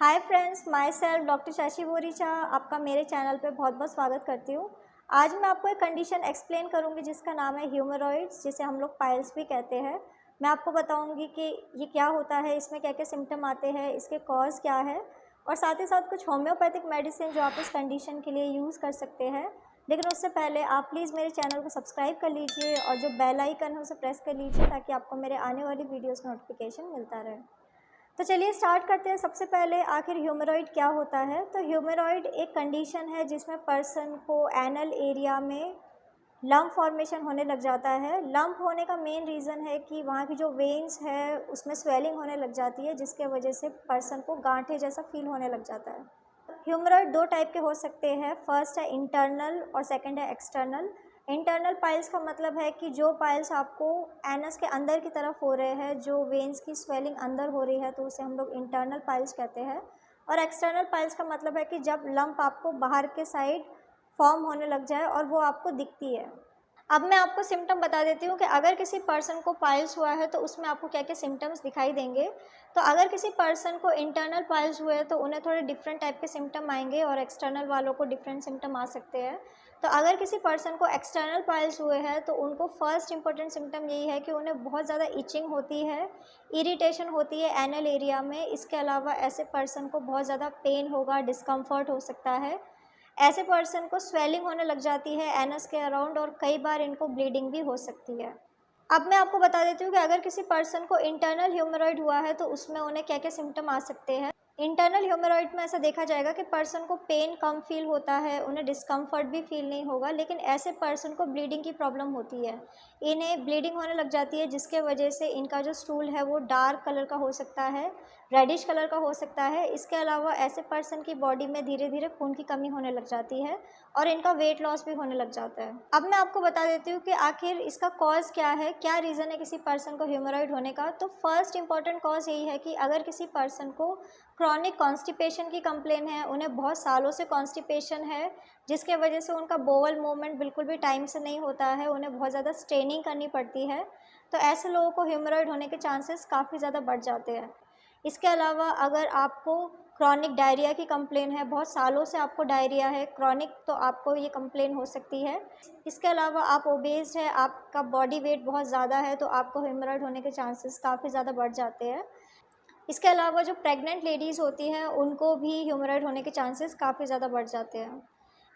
Hi friends, my self doctor Shashi Boricha आपका मेरे channel पे बहुत बहुत स्वागत करती हूँ। आज मैं आपको एक कंडीशन एक्सप्लेन करूँगी जिसका नाम है ह्यूमरॉइड्स, जिसे हम लोग पाइल्स भी कहते हैं। मैं आपको बताऊँगी कि ये क्या होता है, इसमें क्या क्या सिम्टम आते हैं, इसके कॉज क्या है और साथ ही साथ कुछ होम्योपैथिक मेडिसिन जो आप इस कंडीशन के लिए यूज़ कर सकते हैं। लेकिन उससे पहले आप प्लीज़ मेरे चैनल को सब्सक्राइब कर लीजिए और जो बेल आइकन है उसे प्रेस कर लीजिए ताकि आपको मेरे आने वाली वीडियोज़ नोटिफिकेशन मिलता रहे। तो चलिए स्टार्ट करते हैं। सबसे पहले आखिर ह्यूमरॉइड क्या होता है। तो ह्यूमरॉइड एक कंडीशन है जिसमें पर्सन को एनल एरिया में लंप फॉर्मेशन होने लग जाता है। लंप होने का मेन रीज़न है कि वहाँ की जो वेन्स है उसमें स्वेलिंग होने लग जाती है, जिसके वजह से पर्सन को गांठे जैसा फील होने लग जाता है। ह्यूमरॉइड दो टाइप के हो सकते हैं, फर्स्ट है इंटरनल और सेकंड है एक्सटर्नल। इंटरनल पाइल्स का मतलब है कि जो पाइल्स आपको एनस के अंदर की तरफ हो रहे हैं, जो वेन्स की स्वेलिंग अंदर हो रही है, तो उसे हम लोग इंटरनल पाइल्स कहते हैं। और एक्सटर्नल पाइल्स का मतलब है कि जब लंप आपको बाहर के साइड फॉर्म होने लग जाए और वो आपको दिखती है। अब मैं आपको सिम्टम बता देती हूँ कि अगर किसी पर्सन को पाइल्स हुआ है तो उसमें आपको क्या क्या सिम्टम्स दिखाई देंगे। तो अगर किसी पर्सन को इंटरनल पाइल्स हुए तो उन्हें थोड़े डिफरेंट टाइप के सिम्टम आएंगे और एक्सटर्नल वालों को डिफरेंट सिम्टम आ सकते हैं। तो अगर किसी पर्सन को एक्सटर्नल पाइल्स हुए हैं तो उनको फर्स्ट इंपॉर्टेंट सिम्टम यही है कि उन्हें बहुत ज़्यादा इचिंग होती है, इरिटेशन होती है एनल एरिया में। इसके अलावा ऐसे पर्सन को बहुत ज़्यादा पेन होगा, डिस्कम्फर्ट हो सकता है। ऐसे पर्सन को स्वेलिंग होने लग जाती है एनस के अराउंड और कई बार इनको ब्लीडिंग भी हो सकती है। अब मैं आपको बता देती हूँ कि अगर किसी पर्सन को इंटरनल ह्यूमरॉइड हुआ है तो उसमें उन्हें क्या क्या सिम्टम आ सकते हैं। इंटरनल ह्यूमरॉइड में ऐसा देखा जाएगा कि पर्सन को पेन कम फील होता है, उन्हें डिस्कम्फर्ट भी फील नहीं होगा, लेकिन ऐसे पर्सन को ब्लीडिंग की प्रॉब्लम होती है। इन्हें ब्लीडिंग होने लग जाती है जिसके वजह से इनका जो स्टूल है वो डार्क कलर का हो सकता है, रेडिश कलर का हो सकता है। इसके अलावा ऐसे पर्सन की बॉडी में धीरे धीरे खून की कमी होने लग जाती है और इनका वेट लॉस भी होने लग जाता है। अब मैं आपको बता देती हूँ कि आखिर इसका कॉज क्या है, क्या रीज़न है किसी पर्सन को ह्यूमरॉइड होने का। तो फर्स्ट इंपॉर्टेंट कॉज यही है कि अगर किसी पर्सन को क्रॉनिक कॉन्स्टिपेशन की कंप्लेन है, उन्हें बहुत सालों से कॉन्स्टिपेशन है जिसके वजह से उनका बोवल मूवमेंट बिल्कुल भी टाइम से नहीं होता है, उन्हें बहुत ज़्यादा स्ट्रेनिंग करनी पड़ती है, तो ऐसे लोगों को ह्यूमरॉइड होने के चांसेस काफ़ी ज़्यादा बढ़ जाते हैं। इसके अलावा अगर आपको क्रॉनिक डायरिया की कंप्लेन है, बहुत सालों से आपको डायरिया है क्रॉनिक, तो आपको ये कंप्लेन हो सकती है। इसके अलावा आप ओबेस है, आपका बॉडी वेट बहुत ज़्यादा है, तो आपको ह्यूमरॉइड होने के चांसेस काफ़ी ज़्यादा बढ़ जाते हैं। इसके अलावा जो प्रेग्नेंट लेडीज़ होती हैं उनको भी ह्यूमरॉइड होने के चांसेस काफ़ी ज़्यादा बढ़ जाते हैं।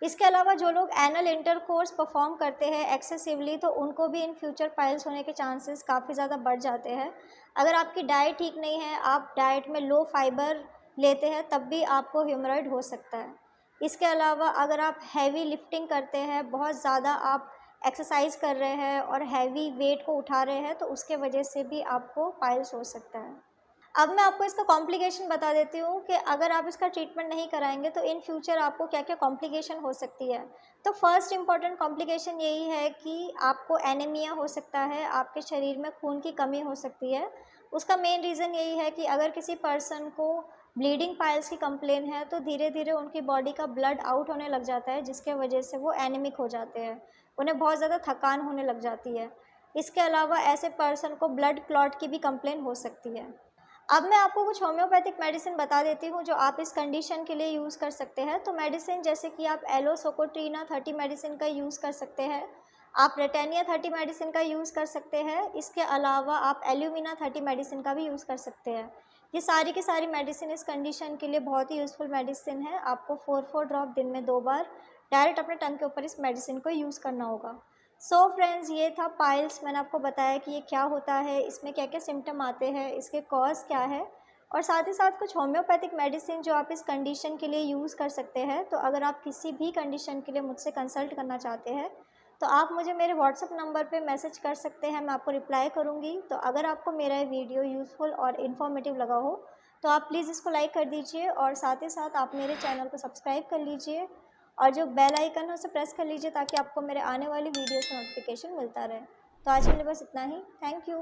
इसके अलावा जो लोग एनल इंटरकोर्स परफॉर्म करते हैं एक्सेसिवली, तो उनको भी इन फ्यूचर पाइल्स होने के चांसेस काफ़ी ज़्यादा बढ़ जाते हैं। अगर आपकी डाइट ठीक नहीं है, आप डाइट में लो फाइबर लेते हैं, तब भी आपको ह्यूमरॉइड हो सकता है। इसके अलावा अगर आप हैवी लिफ्टिंग करते हैं, बहुत ज़्यादा आप एक्सरसाइज कर रहे हैं और हैवी वेट को उठा रहे हैं, तो उसके वजह से भी आपको पाइल्स हो सकता है। अब मैं आपको इसका कॉम्प्लिकेशन बता देती हूँ कि अगर आप इसका ट्रीटमेंट नहीं कराएंगे तो इन फ्यूचर आपको क्या क्या कॉम्प्लिकेशन हो सकती है। तो फर्स्ट इंपॉर्टेंट कॉम्प्लिकेशन यही है कि आपको एनीमिया हो सकता है, आपके शरीर में खून की कमी हो सकती है। उसका मेन रीज़न यही है कि अगर किसी पर्सन को ब्लीडिंग पाइल्स की कंप्लेन है तो धीरे धीरे उनकी बॉडी का ब्लड आउट होने लग जाता है, जिसके वजह से वो एनीमिक हो जाते हैं, उन्हें बहुत ज़्यादा थकान होने लग जाती है। इसके अलावा ऐसे पर्सन को ब्लड क्लॉट की भी कंप्लेन हो सकती है। अब मैं आपको कुछ होम्योपैथिक मेडिसिन बता देती हूँ जो आप इस कंडीशन के लिए यूज़ कर सकते हैं। तो मेडिसिन जैसे कि आप एलोसोकोट्रीना 30 मेडिसिन का यूज़ कर सकते हैं, आप रेटेनिया 30 मेडिसिन का यूज़ कर सकते हैं। इसके अलावा आप एल्यूमिना 30 मेडिसिन का भी यूज़ कर सकते हैं। ये सारी की सारी मेडिसिन इस कंडीशन के लिए बहुत ही यूज़फुल मेडिसिन है। आपको 4 ड्रॉप दिन में 2 बार डायरेक्ट अपने टंग के ऊपर इस मेडिसिन को यूज़ करना होगा। सो फ्रेंड्स, ये था पाइल्स। मैंने आपको बताया कि ये क्या होता है, इसमें क्या क्या सिम्टम आते हैं, इसके कॉज क्या है और साथ ही साथ कुछ होम्योपैथिक मेडिसिन जो आप इस कंडीशन के लिए यूज़ कर सकते हैं। तो अगर आप किसी भी कंडीशन के लिए मुझसे कंसल्ट करना चाहते हैं तो आप मुझे मेरे व्हाट्सएप नंबर पे मैसेज कर सकते हैं, मैं आपको रिप्लाई करूँगी। तो अगर आपको मेरा ये वीडियो यूज़फुल और इन्फॉर्मेटिव लगा हो तो आप प्लीज़ इसको लाइक कर दीजिए और साथ ही साथ आप मेरे चैनल को सब्सक्राइब कर लीजिए और जो बेल आइकन है उसे प्रेस कर लीजिए ताकि आपको मेरे आने वाली वीडियोस का नोटिफिकेशन मिलता रहे। तो आज के लिए बस इतना ही। Thank you.